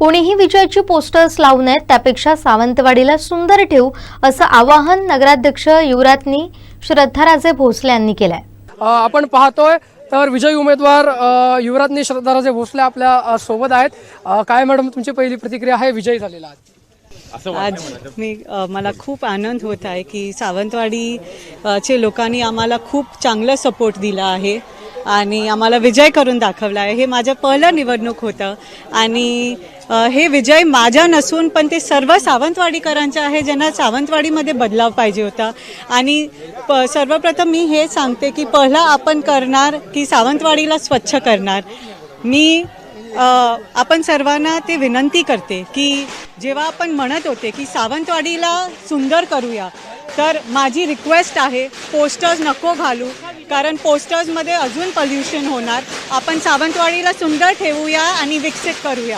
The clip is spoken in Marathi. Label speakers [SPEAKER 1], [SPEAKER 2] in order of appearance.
[SPEAKER 1] कोणीही विजयाची पोस्टर्स लावू नयेत, त्यापेक्षा सावंतवाडीला सुंदर ठेवू असं आवाहन नगराध्यक्ष युवराज्ञी श्रद्धाराजे भोसले यांनी केलंय।
[SPEAKER 2] आपण पाहतोय तर विजयी उमेदवार युवराज्ञी श्रद्धाराजे भोसले आपल्या सोबत आहेत। काय मॅडम तुमची पहिली प्रतिक्रिया आहे विजयी झालेला
[SPEAKER 3] आज मला खूप आनंद होत आहे की सावंतवाडी चे लोकांनी आम्हाला खूप चांगला सपोर्ट दिला आहे आणि आम्हाला विजय करून दाखवला आहे। हे माझं पहिलं निवडणूक होतं आणि हे विजय माझा नसून पण ते सर्व सावंतवाडीकरांचे आहे ज्यांना सावंतवाडीमध्ये बदलाव पाहिजे होता। आणि सर्वप्रथम मी हे सांगते की पहिला आपण करणार की सावंतवाडीला स्वच्छ करणार। मी आपण सर्वांना ते विनंती करते की जेव्हा आपण म्हणत होते की सावंतवाडीला सुंदर करूया, तर माझी रिक्वेस्ट आहे पोस्टर्स नको घालू, कारण पोस्टर्समध्ये अजून पोल्युशन होणार। आपण सावंतवाडीला सुंदर ठेवूया आणि विकसित करूया।